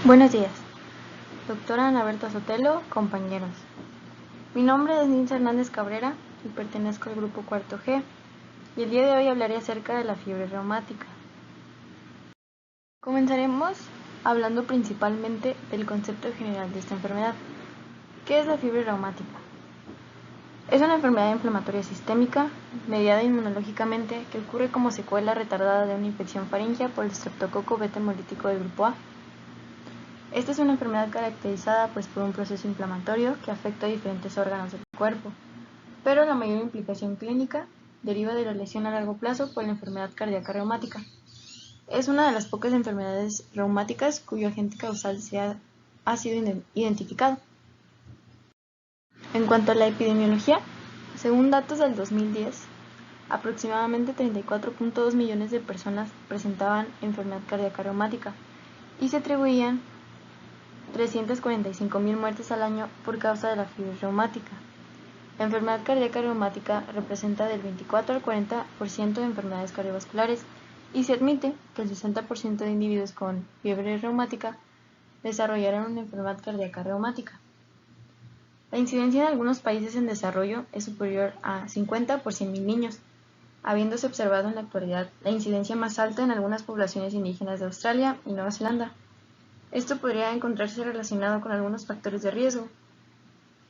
Buenos días, doctora Ana Berta Sotelo, compañeros. Mi nombre es Nilsa Hernández Cabrera y pertenezco al grupo cuarto G, y el día de hoy hablaré acerca de la fiebre reumática. Comenzaremos hablando principalmente del concepto general de esta enfermedad. ¿Qué es la fiebre reumática? Es una enfermedad inflamatoria sistémica, mediada inmunológicamente, que ocurre como secuela retardada de una infección faríngea por el Streptococo beta hemolítico del grupo A. Esta es una enfermedad caracterizada por un proceso inflamatorio que afecta a diferentes órganos del cuerpo, pero la mayor implicación clínica deriva de la lesión a largo plazo por la enfermedad cardíaca reumática. Es una de las pocas enfermedades reumáticas cuyo agente causal ha sido identificado. En cuanto a la epidemiología, según datos del 2010, aproximadamente 34.2 millones de personas presentaban enfermedad cardíaca reumática y se atribuían 345.000 muertes al año por causa de la fiebre reumática. La enfermedad cardíaca reumática representa del 24 al 40% de enfermedades cardiovasculares y se admite que el 60% de individuos con fiebre reumática desarrollarán una enfermedad cardíaca reumática. La incidencia en algunos países en desarrollo es superior a 50 por 100.000 niños, habiéndose observado en la actualidad la incidencia más alta en algunas poblaciones indígenas de Australia y Nueva Zelanda. Esto podría encontrarse relacionado con algunos factores de riesgo,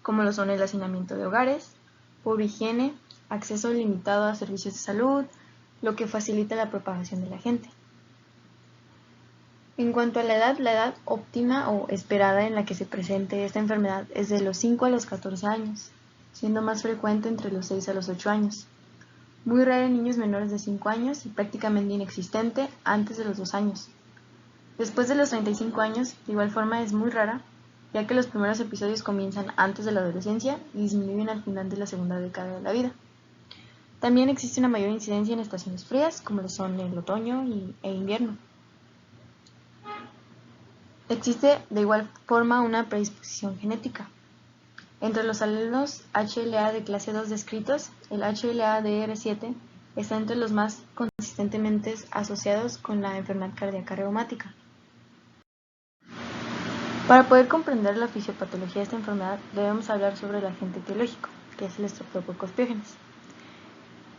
como lo son el hacinamiento de hogares, pobre higiene, acceso limitado a servicios de salud, lo que facilita la propagación de la gente. En cuanto a la edad óptima o esperada en la que se presente esta enfermedad es de los 5 a los 14 años, siendo más frecuente entre los 6 a los 8 años. Muy rara en niños menores de 5 años y prácticamente inexistente antes de los 2 años. Después de los 35 años, de igual forma es muy rara, ya que los primeros episodios comienzan antes de la adolescencia y disminuyen al final de la segunda década de la vida. También existe una mayor incidencia en estaciones frías, como lo son el otoño e invierno. Existe de igual forma una predisposición genética. Entre los alelos HLA de clase 2 descritos, el HLA-DR7 está entre los más consistentemente asociados con la enfermedad cardíaca reumática. Para poder comprender la fisiopatología de esta enfermedad, debemos hablar sobre el agente etiológico, que es el Streptococcus pyogenes.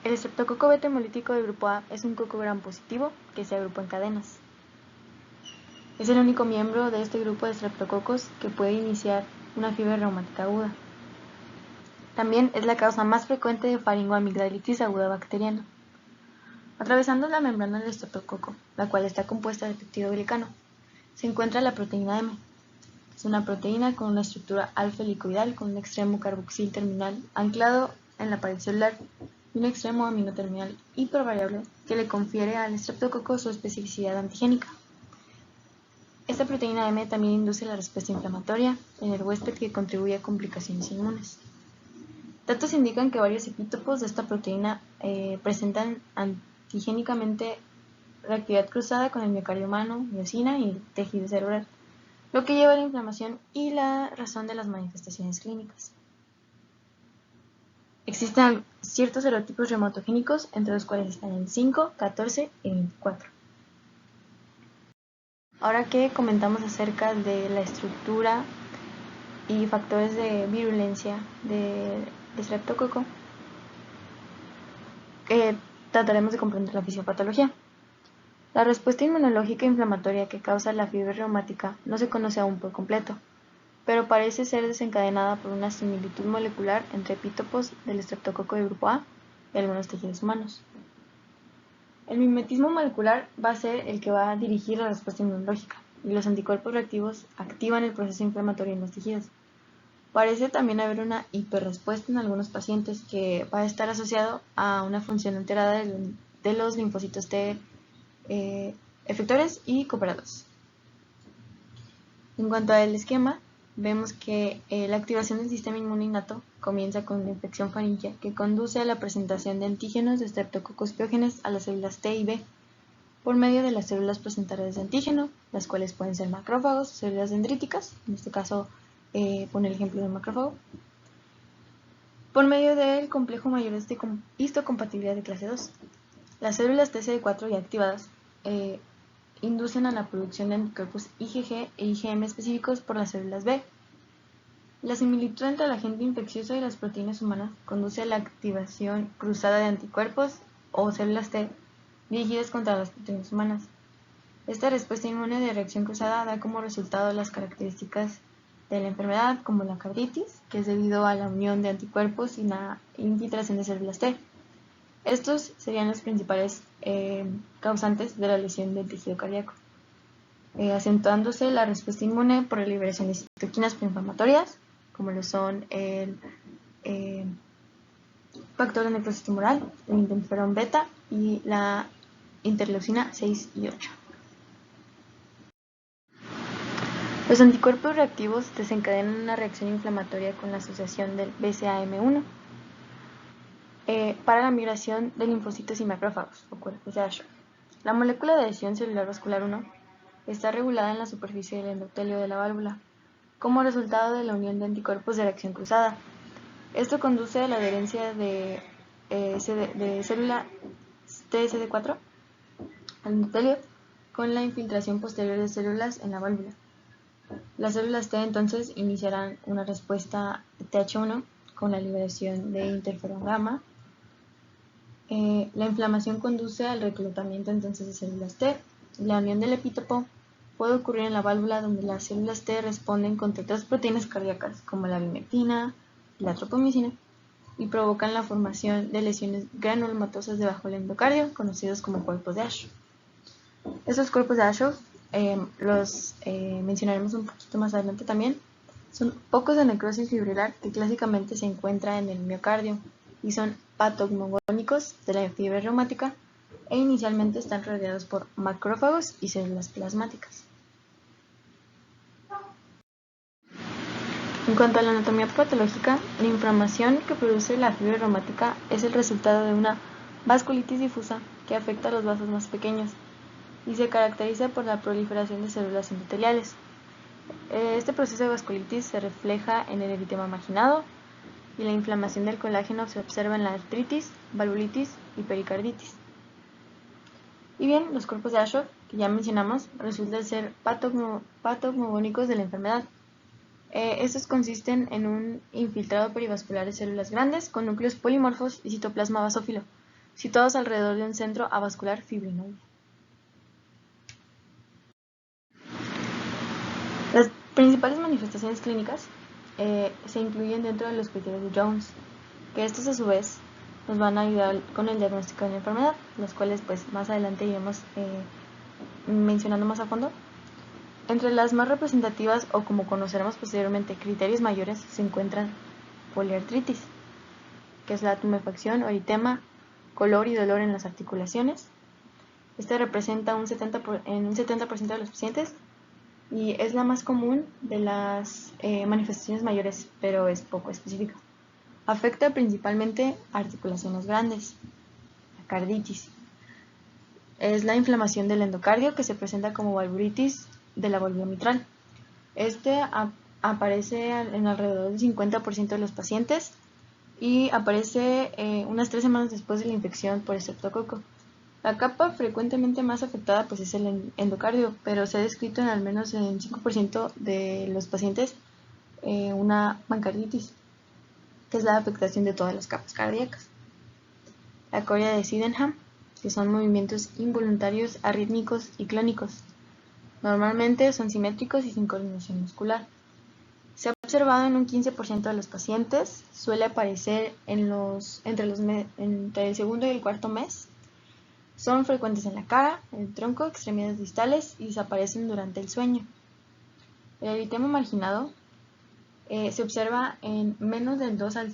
El Streptococo beta hemolítico del grupo A es un coco gram positivo que se agrupa en cadenas. Es el único miembro de este grupo de streptococos que puede iniciar una fiebre reumática aguda. También es la causa más frecuente de faringoamigdalitis aguda bacteriana. Atravesando la membrana del streptococo, la cual está compuesta de péptido glicano, se encuentra la proteína M. Es una proteína con una estructura alfa helicoidal con un extremo carboxil terminal anclado en la pared celular y un extremo amino terminal hipervariable que le confiere al streptococo su especificidad antigénica. Esta proteína M también induce la respuesta inflamatoria en el huésped que contribuye a complicaciones inmunes. Datos indican que varios epítopos de esta proteína presentan antigénicamente reactividad cruzada con el miocardio humano, miocina y el tejido cerebral, lo que lleva a la inflamación y la razón de las manifestaciones clínicas. Existen ciertos serotipos reumatogénicos, entre los cuales están el 5, 14 y 24. Ahora que comentamos acerca de la estructura y factores de virulencia del streptococo, trataremos de comprender la fisiopatología. La respuesta inmunológica inflamatoria que causa la fiebre reumática no se conoce aún por completo, pero parece ser desencadenada por una similitud molecular entre epítopos del streptococo de grupo A y algunos tejidos humanos. El mimetismo molecular va a ser el que va a dirigir la respuesta inmunológica, y los anticuerpos reactivos activan el proceso inflamatorio en los tejidos. Parece también haber una hiperrespuesta en algunos pacientes que va a estar asociado a una función alterada de los linfocitos T efectores y cooperados. En cuanto al esquema, vemos que la activación del sistema inmune innato comienza con una infección faríngea que conduce a la presentación de antígenos de Streptococcus pyogenes a las células T y B por medio de las células presentadoras de antígeno, las cuales pueden ser macrófagos, células dendríticas, en este caso pone el ejemplo de macrófago, por medio del complejo mayor de histocompatibilidad de clase 2. Las células TCD4 ya activadas inducen a la producción de anticuerpos IgG e IgM específicos por las células B. La similitud entre el agente infeccioso y las proteínas humanas conduce a la activación cruzada de anticuerpos o células T dirigidas contra las proteínas humanas. Esta respuesta inmune de reacción cruzada da como resultado las características de la enfermedad, como la carditis, que es debido a la unión de anticuerpos y la infiltración de células T. Estos serían los principales causantes de la lesión del tejido cardíaco, acentuándose la respuesta inmune por la liberación de citoquinas proinflamatorias, como lo son el factor de necrosis tumoral, el interferón beta y la interleucina 6 y 8. Los anticuerpos reactivos desencadenan una reacción inflamatoria con la asociación del BCAM1 para la migración de linfocitos y macrófagos, o cuerpos de Ashworth. La molécula de adhesión celular vascular 1 está regulada en la superficie del endotelio de la válvula, como resultado de la unión de anticuerpos de reacción cruzada. Esto conduce a la adherencia de célula TSD4 al endotelio con la infiltración posterior de células en la válvula. Las células T entonces iniciarán una respuesta Th1 con la liberación de interferón gamma. La inflamación conduce al reclutamiento entonces de células T. La unión del epítopo puede ocurrir en la válvula, donde las células T responden contra otras proteínas cardíacas como la abimectina y la tropomicina y provocan la formación de lesiones granulomatosas debajo del endocardio, conocidos como cuerpos de Ashworth. Estos cuerpos de Ashworth los mencionaremos un poquito más adelante también. Son focos de necrosis fibrilar que clásicamente se encuentran en el miocardio y son patognomónicos de la fiebre reumática e inicialmente están rodeados por macrófagos y células plasmáticas. En cuanto a la anatomía patológica, la inflamación que produce la fiebre reumática es el resultado de una vasculitis difusa que afecta a los vasos más pequeños y se caracteriza por la proliferación de células endoteliales. Este proceso de vasculitis se refleja en el eritema marginado y la inflamación del colágeno se observa en la artritis, valvulitis y pericarditis. Y bien, los cuerpos de Ashworth, que ya mencionamos, resultan ser patognomónicos de la enfermedad. Estos consisten en un infiltrado perivascular de células grandes con núcleos polimorfos y citoplasma basófilo, situados alrededor de un centro avascular fibrinoide. Las principales manifestaciones clínicas se incluyen dentro de los criterios de Jones, que estos a su vez nos van a ayudar con el diagnóstico de la enfermedad, los cuales pues más adelante iremos mencionando más a fondo. Entre las más representativas, o como conoceremos posteriormente, criterios mayores, se encuentran poliartritis, que es la tumefacción o eritema, color y dolor en las articulaciones. Este representa en un 70% de los pacientes y es la más común de las manifestaciones mayores, pero es poco específica. Afecta principalmente articulaciones grandes. La carditis es la inflamación del endocardio que se presenta como valvulitis de la válvula mitral. Este aparece en alrededor del 50% de los pacientes y aparece unas 3 semanas después de la infección por estreptococo. La capa frecuentemente más afectada pues es el endocardio, pero se ha descrito en al menos en 5% de los pacientes una pancarditis, que es la afectación de todas las capas cardíacas. La coria de Sydenham, que son movimientos involuntarios, arrítmicos y clónicos. Normalmente son simétricos y sin coordinación muscular. Se ha observado en un 15% de los pacientes, suele aparecer entre el segundo y el cuarto mes. Son frecuentes en la cara, en el tronco, extremidades distales y desaparecen durante el sueño. El eritema marginado se observa en menos del 2 al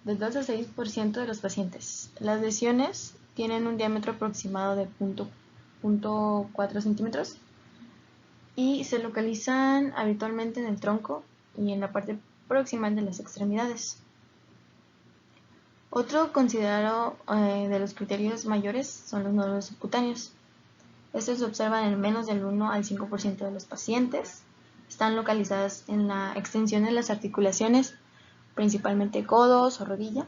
6% de los pacientes. Las lesiones tienen un diámetro aproximado de 0.4 centímetros y se localizan habitualmente en el tronco y en la parte proximal de las extremidades. Otro considerado de los criterios mayores son los nódulos subcutáneos. Estos se observan en menos del 1 al 5% de los pacientes. Están localizadas en la extensión de las articulaciones, principalmente codos o rodilla.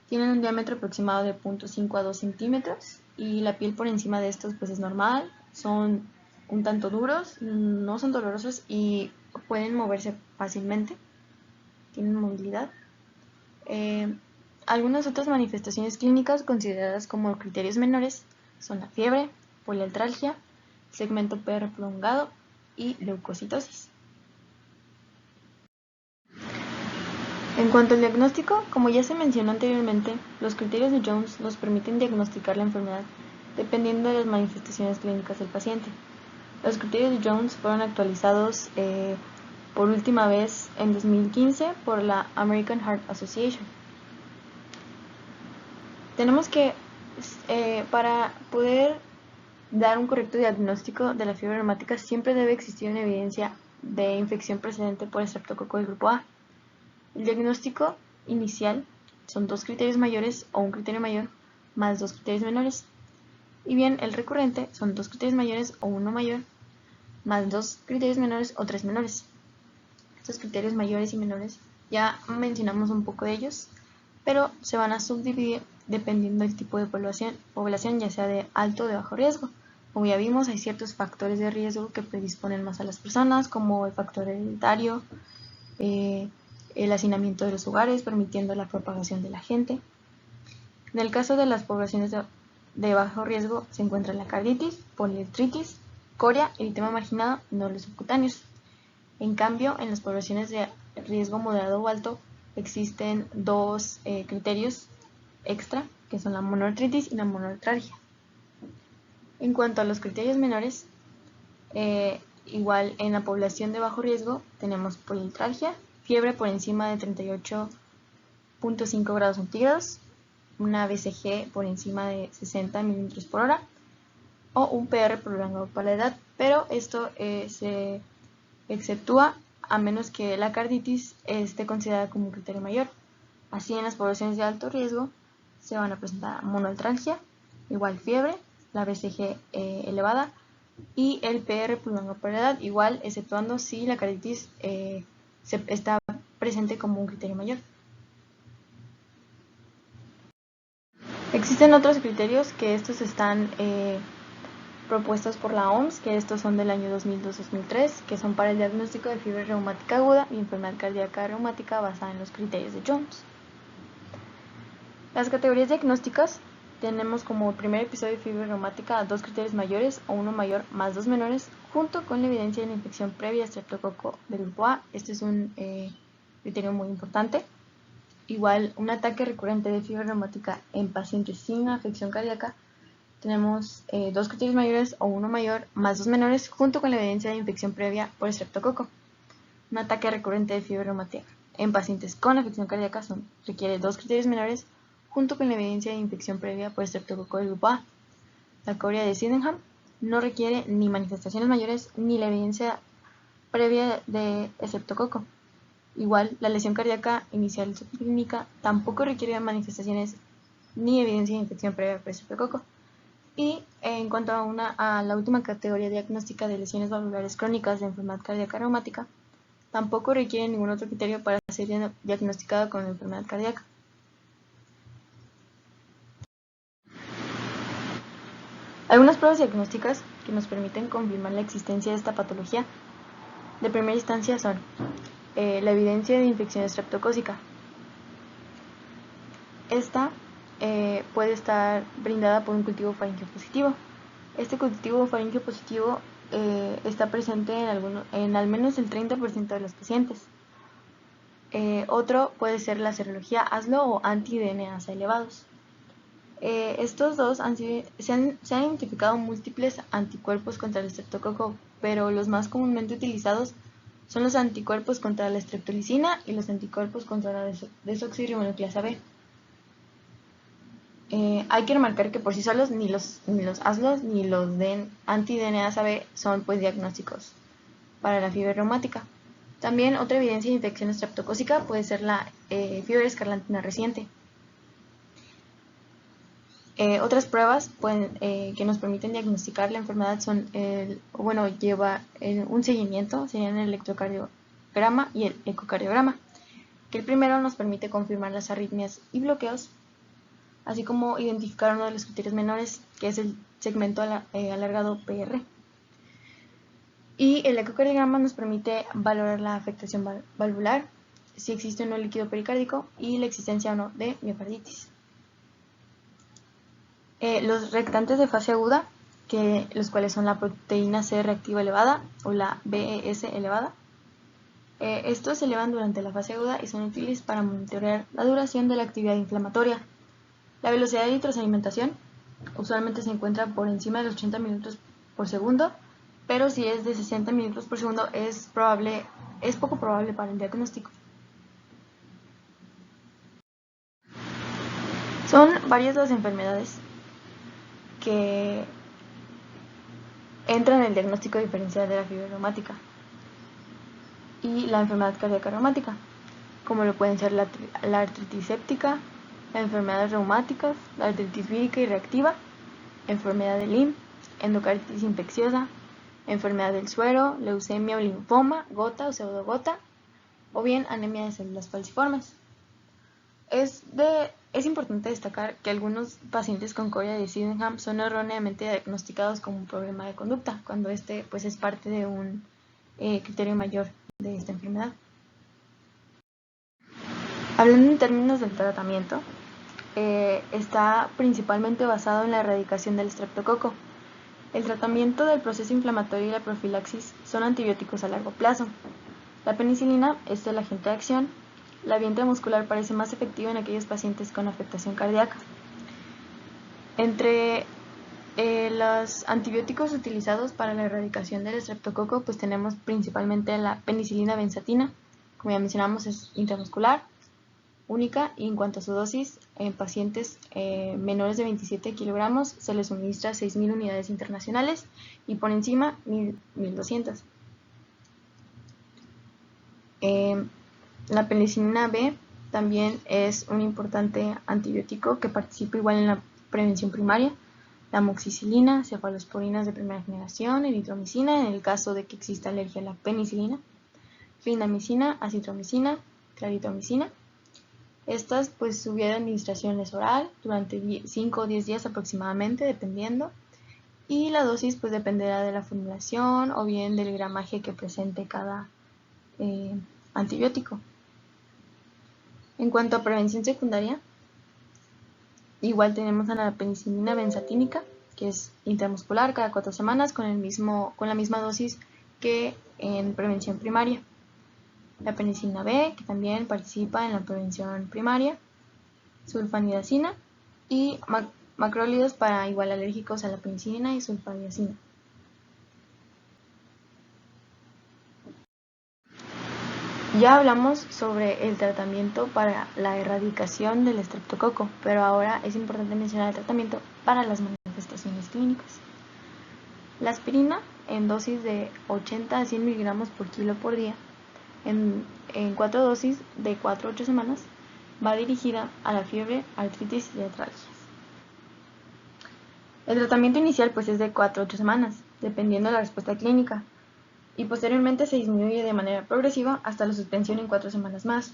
Tienen un diámetro aproximado de 0.5 a 2 centímetros y la piel por encima de estos pues es normal son un tanto duros, no son dolorosos y pueden moverse fácilmente, tienen movilidad. Algunas otras manifestaciones clínicas consideradas como criterios menores son la fiebre, poliartralgia, segmento PR prolongado y leucocitosis. En cuanto al diagnóstico, como ya se mencionó anteriormente, los criterios de Jones nos permiten diagnosticar la enfermedad dependiendo de las manifestaciones clínicas del paciente. Los criterios de Jones fueron actualizados por última vez en 2015 por la American Heart Association. Tenemos que, para poder dar un correcto diagnóstico de la fiebre reumática, siempre debe existir una evidencia de infección precedente por estreptococo del grupo A. El diagnóstico inicial son 2 criterios mayores o un criterio mayor más 2 criterios menores. Y bien, el recurrente son 2 criterios mayores o 1 mayor más 2 criterios menores o 3 menores. Estos criterios mayores y menores ya mencionamos un poco de ellos, pero se van a subdividir dependiendo del tipo de población, ya sea de alto o de bajo riesgo. Como ya vimos, hay ciertos factores de riesgo que predisponen más a las personas, como el factor hereditario, el hacinamiento de los hogares, permitiendo la propagación de la gente. En el caso de las poblaciones de bajo riesgo se encuentra la carditis, poliartritis, coria, eritema marginado, nódulos subcutáneos. En cambio, en las poblaciones de riesgo moderado o alto existen 2 criterios extra, que son la monoartritis y la monoartralgia. En cuanto a los criterios menores, igual en la población de bajo riesgo tenemos poliartralgia, fiebre por encima de 38.5 grados centígrados, una BCG por encima de 60 milímetros por hora o un PR prolongado para la edad, pero esto se exceptúa a menos que la carditis esté considerada como un criterio mayor. Así, en las poblaciones de alto riesgo se van a presentar monoartralgia, igual fiebre, la BCG elevada y el PR prolongado para la edad, igual exceptuando si la carditis está presente como un criterio mayor. Existen otros criterios que estos están propuestos por la OMS, que estos son del año 2002-2003, que son para el diagnóstico de fiebre reumática aguda y enfermedad cardíaca reumática basada en los criterios de Jones. Las categorías diagnósticas tenemos como primer episodio de fiebre reumática 2 criterios mayores o 1 mayor más 2 menores, junto con la evidencia de la infección previa a estreptococo del grupo A. Este es un criterio muy importante. Igual, un ataque recurrente de fiebre reumática en pacientes sin afección cardíaca, tenemos 2 criterios mayores o 1 mayor más 2 menores, junto con la evidencia de infección previa por estreptococo. Un ataque recurrente de fiebre reumática en pacientes con afección cardíaca requiere 2 criterios menores, junto con la evidencia de infección previa por estreptococo del grupo A. La coria de Sydenham no requiere ni manifestaciones mayores ni la evidencia previa de estreptococo. Igual, la lesión cardíaca inicial subclínica tampoco requiere manifestaciones ni evidencia de infección previa por estreptococo. Y en cuanto a la última categoría diagnóstica de lesiones valvulares crónicas de enfermedad cardíaca reumática, tampoco requiere ningún otro criterio para ser diagnosticado con enfermedad cardíaca. Algunas pruebas diagnósticas que nos permiten confirmar la existencia de esta patología de primera instancia son la evidencia de infección estreptocócica. Esta puede estar brindada por un cultivo faríngeo positivo. Este cultivo faríngeo positivo está presente en al menos el 30% de los pacientes. Otro puede ser la serología ASLO o anti-DNAsa elevados. Estos dos se han identificado múltiples anticuerpos contra el estreptococo, pero los más comúnmente utilizados son los anticuerpos contra la streptolicina y los anticuerpos contra la desoxirribonucleasa B. Hay que remarcar que por sí solos ni los ASLOs ni los anti-DNAsa B son diagnósticos para la fiebre reumática. También otra evidencia de infección estreptocócica puede ser la fiebre escarlatina reciente. Otras pruebas que nos permiten diagnosticar la enfermedad son, lleva un seguimiento, serían el electrocardiograma y el ecocardiograma, que el primero nos permite confirmar las arritmias y bloqueos, así como identificar uno de los criterios menores, que es el segmento alargado PR. Y el ecocardiograma nos permite valorar la afectación valvular, si existe o no líquido pericárdico y la existencia o no de miocarditis. Los reactantes de fase aguda, los cuales son la proteína C reactiva elevada o la BES elevada, estos se elevan durante la fase aguda y son útiles para monitorear la duración de la actividad inflamatoria. La velocidad de nitrosalimentación usualmente se encuentra por encima de los 80 minutos por segundo, pero si es de 60 minutos por segundo es poco probable para el diagnóstico. Son varias las enfermedades que entran en el diagnóstico diferencial de la fiebre reumática y la enfermedad cardíaca reumática, como lo pueden ser la artritis séptica, las enfermedades reumáticas, la artritis vírica y reactiva, enfermedad de Lyme, endocarditis infecciosa, enfermedad del suero, leucemia o linfoma, gota o pseudogota, o bien anemia de células falciformes. Es importante destacar que algunos pacientes con coria de Sydenham son erróneamente diagnosticados como un problema de conducta, cuando pues, es parte de un criterio mayor de esta enfermedad. Hablando en términos del tratamiento, está principalmente basado en la erradicación del estreptococo. El tratamiento del proceso inflamatorio y la profilaxis son antibióticos a largo plazo. La penicilina es el agente de acción. La vía intramuscular parece más efectiva en aquellos pacientes con afectación cardíaca. Entre los antibióticos utilizados para la erradicación del estreptococo, pues tenemos principalmente la penicilina benzatina, como ya mencionamos es intramuscular, única, y en cuanto a su dosis, en pacientes menores de 27 kilogramos se les suministra 6.000 unidades internacionales y por encima 1.200. La penicilina B también es un importante antibiótico que participa igual en la prevención primaria. La amoxicilina, cefalosporinas de primera generación, eritromicina en el caso de que exista alergia a la penicilina, clindamicina, acitromicina, claritromicina. Estas, pues su vía de administración es oral durante 5 o 10 días aproximadamente, dependiendo. Y la dosis pues dependerá de la formulación o bien del gramaje que presente cada antibiótico. En cuanto a prevención secundaria, igual tenemos a la penicilina benzatínica, que es intramuscular cada 4 semanas con la misma dosis que en prevención primaria. La penicilina B, que también participa en la prevención primaria, sulfanidacina y macrólidos para igual alérgicos a la penicilina y sulfanidacina. Ya hablamos sobre el tratamiento para la erradicación del estreptococo, pero ahora es importante mencionar el tratamiento para las manifestaciones clínicas. La aspirina en dosis de 80 a 100 miligramos por kilo por día, en 4 dosis de 4 a 8 semanas, va dirigida a la fiebre, artritis y artralgias. El tratamiento inicial pues es de 4 a 8 semanas, dependiendo de la respuesta clínica, y posteriormente se disminuye de manera progresiva hasta la suspensión en 4 semanas más.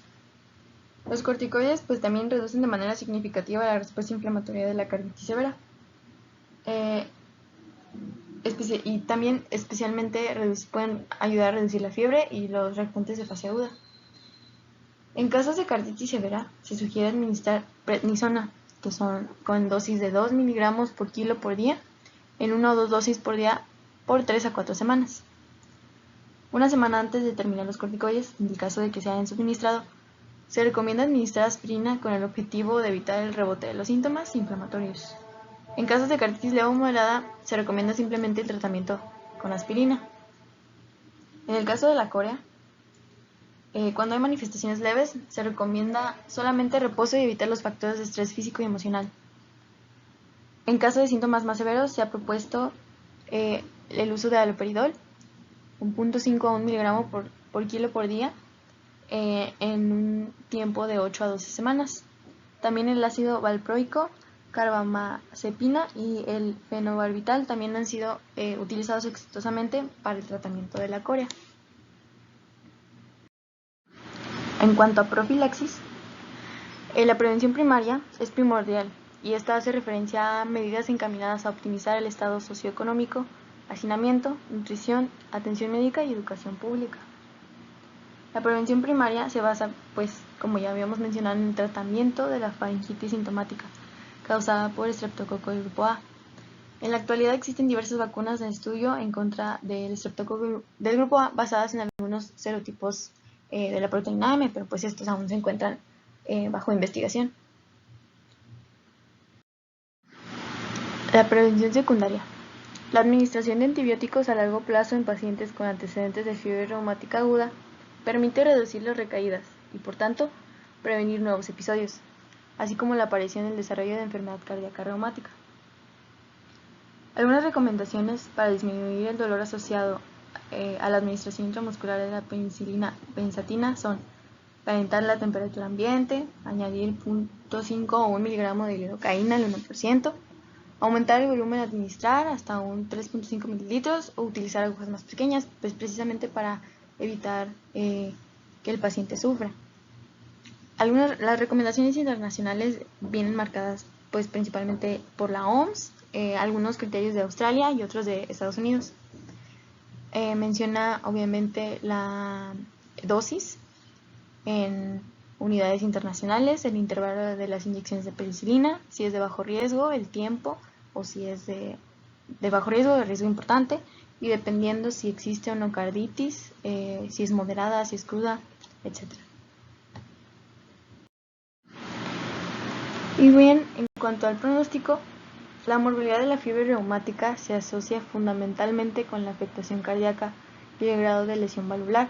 Los corticoides pues también reducen de manera significativa la respuesta inflamatoria de la carditis severa. Y también especialmente pueden ayudar a reducir la fiebre y los reactantes de fase aguda. En casos de carditis severa se sugiere administrar prednisona, que son con dosis de 2 miligramos por kilo por día, en 1 o 2 dosis por día por 3 a 4 semanas. Una semana antes de terminar los corticoides, en el caso de que se hayan suministrado, se recomienda administrar aspirina con el objetivo de evitar el rebote de los síntomas inflamatorios. En casos de carditis leve o moderada, se recomienda simplemente el tratamiento con aspirina. En el caso de la corea, cuando hay manifestaciones leves, se recomienda solamente reposo y evitar los factores de estrés físico y emocional. En caso de síntomas más severos, se ha propuesto el uso de haloperidol, 1.5 a 1 miligramo por kilo por día, en un tiempo de 8 a 12 semanas. También el ácido valproico, carbamazepina y el fenobarbital también han sido utilizados exitosamente para el tratamiento de la corea. En cuanto a profilaxis, la prevención primaria es primordial y esta hace referencia a medidas encaminadas a optimizar el estado socioeconómico, hacinamiento, nutrición, atención médica y educación pública. La prevención primaria se basa, pues, como ya habíamos mencionado, en el tratamiento de la faringitis sintomática causada por estreptococo del grupo A. En la actualidad existen diversas vacunas en estudio en contra del estreptococo del grupo A basadas en algunos serotipos de la proteína M, pero pues estos aún se encuentran bajo investigación. La prevención secundaria. La administración de antibióticos a largo plazo en pacientes con antecedentes de fiebre reumática aguda permite reducir las recaídas y, por tanto, prevenir nuevos episodios, así como la aparición y el desarrollo de enfermedad cardíaca reumática. Algunas recomendaciones para disminuir el dolor asociado a la administración intramuscular de la penicilina benzatina son calentar la temperatura ambiente, añadir 0.5 o 1 miligramo de lidocaína al 1%, aumentar el volumen a administrar hasta un 3.5 mililitros o utilizar agujas más pequeñas, pues precisamente para evitar que el paciente sufra. Las recomendaciones internacionales vienen marcadas pues principalmente por la OMS, algunos criterios de Australia y otros de Estados Unidos. Menciona obviamente la dosis en unidades internacionales, el intervalo de las inyecciones de penicilina, si es de bajo riesgo, el tiempo, o si es de bajo riesgo, de riesgo importante, y dependiendo si existe o no carditis, si es moderada, si es cruda, etc. Y bien, en cuanto al pronóstico, la morbilidad de la fiebre reumática se asocia fundamentalmente con la afectación cardíaca y el grado de lesión valvular.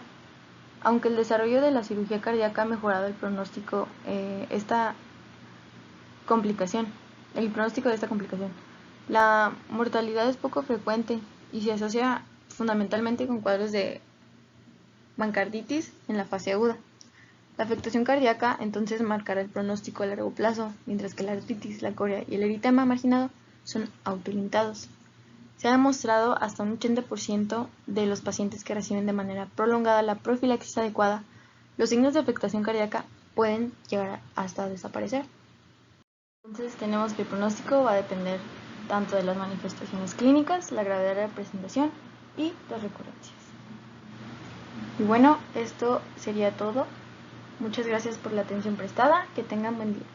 Aunque el desarrollo de la cirugía cardíaca ha mejorado el pronóstico de esta complicación, la mortalidad es poco frecuente y se asocia fundamentalmente con cuadros de mancarditis en la fase aguda. La afectación cardíaca entonces marcará el pronóstico a largo plazo, mientras que la artritis, la corea y el eritema marginado son autolimitados. Se ha demostrado hasta un 80% de los pacientes que reciben de manera prolongada la profilaxis adecuada, los signos de afectación cardíaca pueden llegar hasta desaparecer. Entonces tenemos que el pronóstico va a depender tanto de las manifestaciones clínicas, la gravedad de la presentación y las recurrencias. Y bueno, esto sería todo. Muchas gracias por la atención prestada. Que tengan buen día.